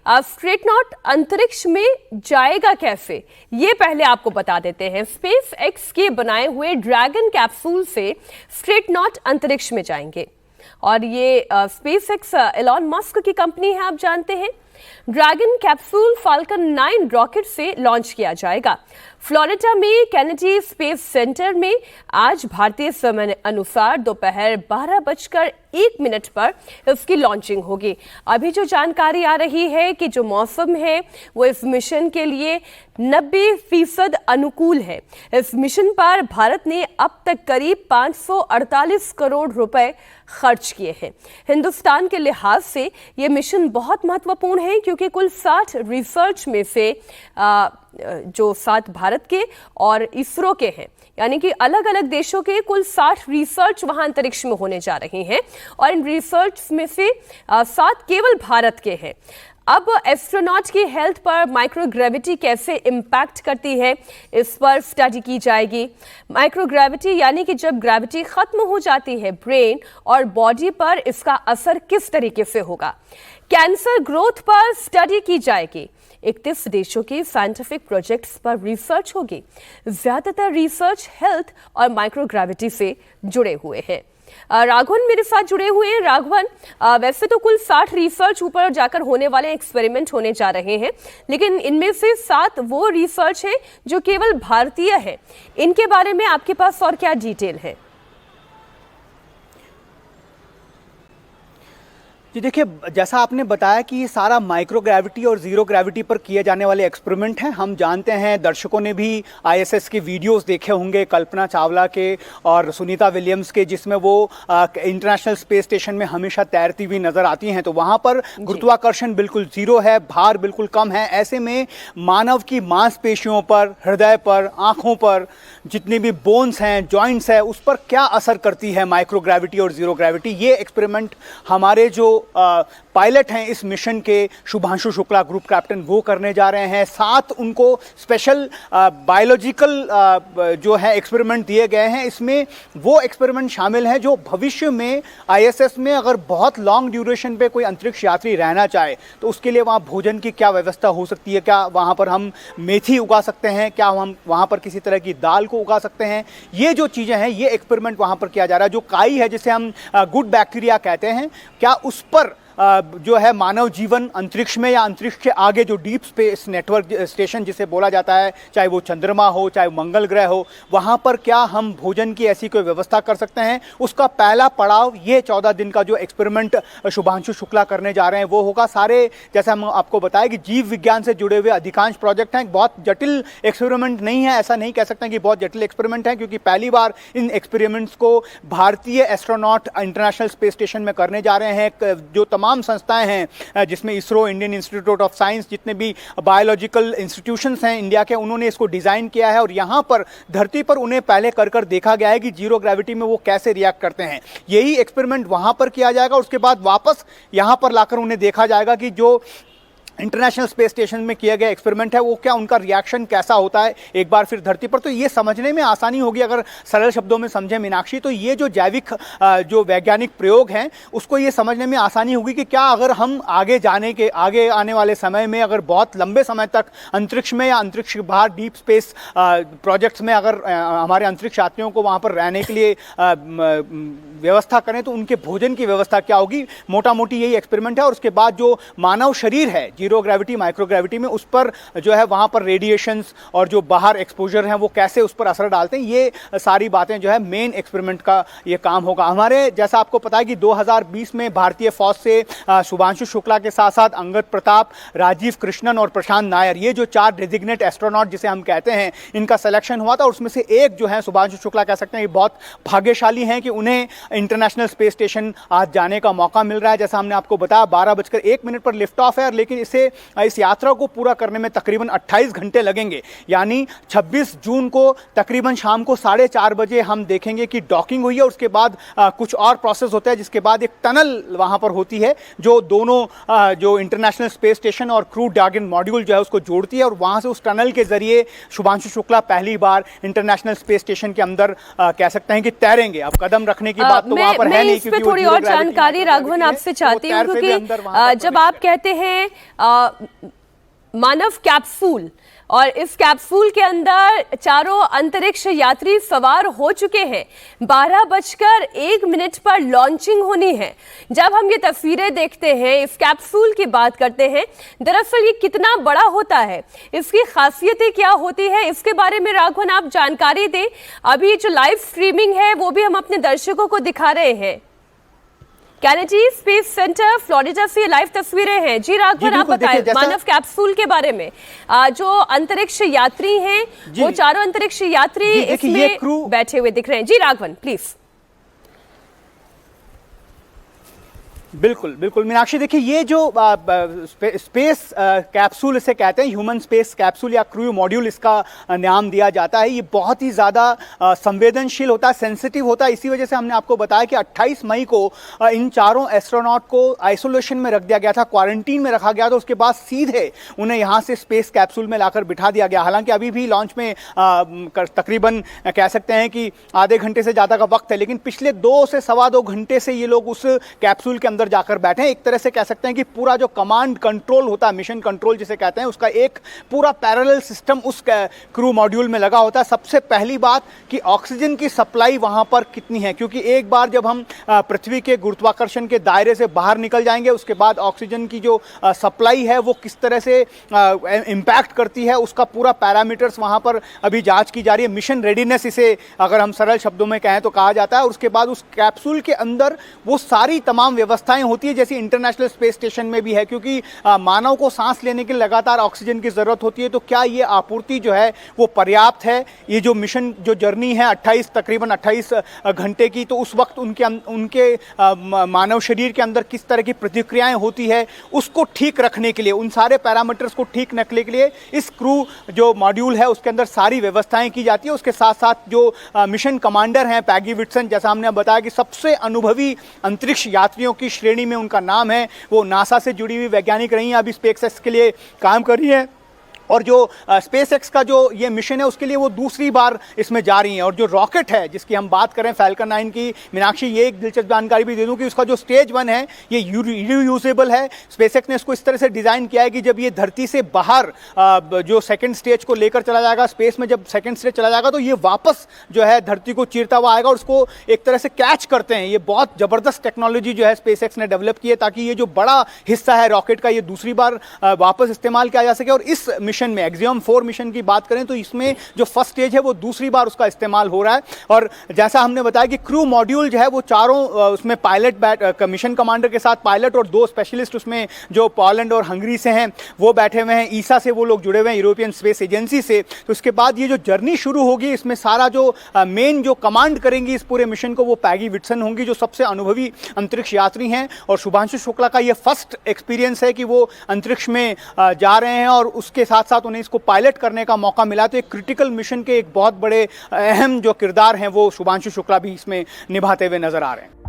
स्ट्रेटनॉट अंतरिक्ष में जाएगा कैसे, ये पहले आपको बता देते हैं। स्पेस एक्स के बनाए हुए ड्रैगन कैप्सूल से स्ट्रेटनॉट अंतरिक्ष में जाएंगे और ये स्पेस एक्स एलॉन मस्क की कंपनी है, आप जानते हैं। ड्रैगन कैप्सूल फाल्कन 9 रॉकेट से लॉन्च किया जाएगा। फ्लोरिडा में कैनेडी स्पेस सेंटर में आज भारतीय समय अनुसार दोपहर 12:01 पर इसकी लॉन्चिंग होगी। अभी जो जानकारी आ रही है कि जो मौसम है वो इस मिशन के लिए 90% अनुकूल है। इस मिशन पर भारत ने अब तक करीब 548 करोड़ रुपए खर्च किए हैं। हिंदुस्तान के लिहाज से ये मिशन बहुत महत्वपूर्ण है क्योंकि कुल 60 रिसर्च में से जो 7 भारत के और इसरो के हैं, यानी कि अलग अलग देशों के कुल 60 रिसर्च वहां अंतरिक्ष में होने जा रही हैं और इन रिसर्च में से 7 केवल भारत के हैं। अब एस्ट्रोनॉट की हेल्थ पर माइक्रोग्रेविटी कैसे इम्पैक्ट करती है, इस पर स्टडी की जाएगी। माइक्रोग्रेविटी यानी कि जब ग्रेविटी खत्म हो जाती है ब्रेन और बॉडी पर, इसका असर किस तरीके से होगा। कैंसर ग्रोथ पर स्टडी की जाएगी। 31 देशों के साइंटिफिक प्रोजेक्ट्स पर रिसर्च होगी। ज्यादातर रिसर्च हेल्थ और माइक्रोग्रेविटी से जुड़े हुए हैं। राघवन मेरे साथ जुड़े हुए हैं। राघवन, वैसे तो कुल 60 रिसर्च ऊपर जाकर होने वाले एक्सपेरिमेंट होने जा रहे हैं, लेकिन इनमें से 7 वो रिसर्च हैं जो केवल भारतीय है। इनके बारे में आपके पास और क्या डिटेल है? जी देखिए, जैसा आपने बताया कि ये सारा माइक्रो ग्रेविटी और ज़ीरो ग्रेविटी पर किए जाने वाले एक्सपेरिमेंट हैं। हम जानते हैं, दर्शकों ने भी आईएसएस के वीडियोस देखे होंगे, कल्पना चावला के और सुनीता विलियम्स के, जिसमें वो इंटरनेशनल स्पेस स्टेशन में हमेशा तैरती हुई नज़र आती हैं। तो वहाँ पर गुरुत्वाकर्षण बिल्कुल ज़ीरो है, भार बिल्कुल कम है। ऐसे में मानव की मांसपेशियों पर, हृदय पर, आँखों पर, जितने भी बोन्स हैं, जॉइंट्स हैं, उस पर क्या असर करती है माइक्रो ग्रेविटी और ज़ीरो ग्रेविटी। ये एक्सपेरिमेंट हमारे जो पायलट हैं इस मिशन के, शुभांशु शुक्ला ग्रुप कैप्टन, वो करने जा रहे हैं। साथ उनको स्पेशल बायोलॉजिकल जो है एक्सपेरिमेंट दिए गए हैं। इसमें वो एक्सपेरिमेंट शामिल हैं जो भविष्य में आईएसएस में अगर बहुत लॉन्ग ड्यूरेशन पे कोई अंतरिक्ष यात्री रहना चाहे तो उसके लिए वहाँ भोजन की क्या व्यवस्था हो सकती है। क्या वहाँ पर हम मेथी उगा सकते हैं, क्या हम वहाँ पर किसी तरह की दाल को उगा सकते हैं। ये जो चीज़ें हैं, ये एक्सपेरिमेंट वहाँ पर किया जा रहा है। जो काई है, जिसे हम गुड बैक्टीरिया कहते हैं, क्या उस पर जो है मानव जीवन अंतरिक्ष में या अंतरिक्ष के आगे जो डीप स्पेस नेटवर्क स्टेशन जिसे बोला जाता है, चाहे वो चंद्रमा हो, चाहे मंगल ग्रह हो, वहाँ पर क्या हम भोजन की ऐसी कोई व्यवस्था कर सकते हैं। उसका पहला पड़ाव ये 14 दिन का जो एक्सपेरिमेंट शुभांशु शुक्ला करने जा रहे हैं वो होगा। सारे, जैसा हम आपको बताया कि जीव विज्ञान से जुड़े हुए अधिकांश प्रोजेक्ट हैं। बहुत जटिल एक्सपेरिमेंट नहीं है, ऐसा नहीं कह सकते कि बहुत जटिल एक्सपेरिमेंट है, क्योंकि पहली बार इन एक्सपेरिमेंट्स को भारतीय एस्ट्रोनॉट इंटरनेशनल स्पेस स्टेशन में करने जा रहे हैं। जो तमाम संस्थाएं हैं, जिसमें ISRO, Indian institute of science, जितने भी बायोलॉजिकल इंस्टीट्यूशंस हैं इंडिया के, उन्होंने इसको डिजाइन किया है और यहाँ पर धरती पर उन्हें पहले कर देखा गया है कि जीरो ग्रेविटी में वो कैसे रिएक्ट करते हैं। यही एक्सपेरिमेंट वहाँ पर किया जाएगा। उसके बाद वापस यहाँ पर लाकर उन्हें देखा जाएगा कि जो इंटरनेशनल स्पेस स्टेशन में किया गया एक्सपेरिमेंट है वो क्या, उनका रिएक्शन कैसा होता है एक बार फिर धरती पर। तो ये समझने में आसानी होगी अगर सरल शब्दों में समझें मीनाक्षी। तो ये जो जैविक जो वैज्ञानिक प्रयोग हैं उसको ये समझने में आसानी होगी कि क्या अगर हम आगे आने वाले समय में अगर बहुत लंबे समय तक अंतरिक्ष में या अंतरिक्ष के बाहर डीप स्पेस प्रोजेक्ट्स में अगर हमारे अंतरिक्ष यात्रियों को वहाँ पर रहने के लिए व्यवस्था करें तो उनके भोजन की व्यवस्था क्या होगी। मोटा मोटी यही एक्सपेरिमेंट है। और उसके बाद जो मानव शरीर है जीरो ग्रेविटी, माइक्रो ग्रेविटी में, उस पर जो है वहाँ पर रेडिएशंस और जो बाहर एक्सपोजर हैं वो कैसे उस पर असर डालते हैं, ये सारी बातें जो है मेन एक्सपेरिमेंट का ये काम होगा। हमारे, जैसा आपको पता है कि 2020 में भारतीय फौज से शुभांशु शुक्ला के साथ साथ अंगद प्रताप, राजीव कृष्णन और प्रशांत नायर, ये जो 4 डेजिग्नेट एस्ट्रोनॉट जिसे हम कहते हैं, इनका सिलेक्शन हुआ था। और उसमें से एक जो है शुभांशु शुक्ला, कह सकते हैं ये बहुत भाग्यशाली हैं कि उन्हें इंटरनेशनल स्पेस स्टेशन आज जाने का मौका मिल रहा है। जैसा हमने आपको बताया 12:01 पर लिफ्ट ऑफ है, लेकिन इस यात्रा को पूरा करने में तकरीबन 28 घंटे लगेंगे। यानी 26 जून को तकरीबन शाम को 4:30 बजे हम देखेंगे कि डॉकिंग हुई है। उसके बाद कुछ और प्रोसेस होता है, जिसके बाद एक टनल वहां पर होती है जो दोनों जो इंटरनेशनल स्पेस स्टेशन और क्रू ड्रैगन मॉड्यूल जो है उसको जोड़ती है। और वहां से उस टनल के जरिए शुभांशु शुक्ला पहली बार इंटरनेशनल स्पेस स्टेशन के अंदर कह सकते हैं कि तैरेंगे। अब कदम रखने की बात तो वहाँ पर है नहीं, इस पे थोड़ी और जानकारी राघवन आपसे चाहती हूँ, क्योंकि जब आप कहते हैं मानव कैप्सूल और इस कैप्सूल के अंदर चारों अंतरिक्ष यात्री सवार हो चुके हैं, 12:01 पर लॉन्चिंग होनी है। जब हम ये तस्वीरें देखते हैं, इस कैप्सूल की बात करते हैं, दरअसल ये कितना बड़ा होता है, इसकी खासियतें क्या होती है, इसके बारे में राघवन आप जानकारी दें। अभी जो लाइव स्ट्रीमिंग है वो भी हम अपने दर्शकों को दिखा रहे हैं। कैनेडी स्पेस सेंटर फ्लोरिडा से लाइव तस्वीरें हैं। जी राघवन, आप बताएं मानव कैप्सूल के बारे में। जो अंतरिक्ष यात्री हैं, वो चारों अंतरिक्ष यात्री इसमें बैठे हुए दिख रहे हैं। जी राघवन प्लीज। बिल्कुल बिल्कुल मीनाक्षी, देखिए ये जो स्पेस कैप्सूल इसे कहते हैं, ह्यूमन स्पेस कैप्सूल या क्रू मॉड्यूल इसका नाम दिया जाता है। ये बहुत ही ज़्यादा संवेदनशील होता है, सेंसिटिव होता है। इसी वजह से हमने आपको बताया कि 28 मई को इन चारों एस्ट्रोनॉट को आइसोलेशन में रख दिया गया था, क्वारंटीन में रखा गया था। उसके बाद सीधे उन्हें यहाँ से स्पेस कैप्सूल में लाकर बिठा दिया गया। हालांकि अभी भी लॉन्च में तकरीबन कह सकते हैं कि आधे घंटे से ज़्यादा का वक्त है, लेकिन पिछले 2 से सवा 2 घंटे से ये लोग उस कैप्सूल के अंदर जाकर बैठे हैं। एक तरह से कह सकते हैं कि पूरा जो कमांड कंट्रोल होता है, मिशन कंट्रोल जिसे कहते हैं, उसका एक पूरा पैरेलल सिस्टम उस क्रू मॉड्यूल में लगा होता है। सबसे पहली बात कि ऑक्सीजन की सप्लाई वहां पर कितनी है, क्योंकि एक बार जब हम पृथ्वी के गुरुत्वाकर्षण के दायरे से बाहर निकल जाएंगे, उसके बाद ऑक्सीजन की जो सप्लाई है वो किस तरह से इंपैक्ट करती है, उसका पूरा पैरामीटर्स वहां पर अभी जांच की जा रही है। मिशन रेडीनेस इसे अगर हम सरल शब्दों में कहें तो कहा जाता है। उसके बाद उस कैप्सूल के अंदर वो सारी तमाम व्यवस्थाएं होती है जैसे इंटरनेशनल स्पेस स्टेशन में भी है, क्योंकि मानव को सांस लेने के लिए लगातार ऑक्सीजन की जरूरत होती है। तो क्या ये आपूर्ति जो है वो पर्याप्त है? ये जो मिशन जो जर्नी है तकरीबन 28 घंटे की, तो उस वक्त उनके मानव शरीर के अंदर किस तरह की प्रतिक्रियाएं होती है, उसको ठीक रखने के लिए, उन सारे पैरामीटर्स को ठीक रखने के लिए इस क्रू जो मॉड्यूल है उसके अंदर सारी व्यवस्थाएं की जाती है। उसके साथ साथ जो मिशन कमांडर हैं पैगी विट्सन, जैसा हमने बताया कि सबसे अनुभवी अंतरिक्ष यात्रियों की श्रेणी में उनका नाम है, वो नासा से जुड़ी हुई वैज्ञानिक रही हैं, अभी स्पेसएक्स के लिए काम कर रही हैं। और जो स्पेसएक्स का जो ये मिशन है उसके लिए वो दूसरी बार इसमें जा रही हैं। और जो रॉकेट है जिसकी हम बात करें फैल्कन 9 की, मीनाक्षी ये एक दिलचस्प जानकारी भी दे दूं कि उसका जो स्टेज 1 है ये रीयूजेबल है। स्पेसएक्स ने इसको इस तरह से डिज़ाइन किया है कि जब ये धरती से बाहर जो सेकंड स्टेज को लेकर चला जाएगा, स्पेस में जब सेकंड स्टेज चला जाएगा तो ये वापस जो है धरती को चीरता हुआ आएगा और उसको एक तरह से कैच करते हैं। ये बहुत ज़बरदस्त टेक्नोलॉजी जो है स्पेसएक्स ने डेवलप की है ताकि ये जो बड़ा हिस्सा है रॉकेट का ये दूसरी बार वापस इस्तेमाल किया जा सके। और इस मिशन में एक्सियम 4 मिशन की बात करें तो इसमें जो फर्स्ट स्टेज है वो दूसरी बार उसका इस्तेमाल हो रहा है। और जैसा हमने बताया कि क्रू मॉड्यूल जो है वो चारों उसमें पायलट, मिशन कमांडर के साथ पायलट और 2 स्पेशलिस्ट उसमें जो पोलैंड और हंगरी से हैं वो बैठे हुए हैं। ईसा से वो लोग जुड़े हुए हैं, यूरोपियन स्पेस एजेंसी से। तो इसके बाद ये जो जर्नी शुरू होगी इसमें सारा जो मेन जो कमांड करेंगी इस पूरे मिशन को वो पैगी विट्सन होंगी, जो सबसे अनुभवी अंतरिक्ष यात्री हैं। और शुभांशु शुक्ला का ये फर्स्ट एक्सपीरियंस है कि वो अंतरिक्ष में जा रहे हैं और उसके साथ साथ उन्हें इसको पायलट करने का मौका मिला। तो एक क्रिटिकल मिशन के एक बहुत बड़े अहम जो किरदार हैं वो शुभांशु शुक्ला भी इसमें निभाते हुए नजर आ रहे हैं।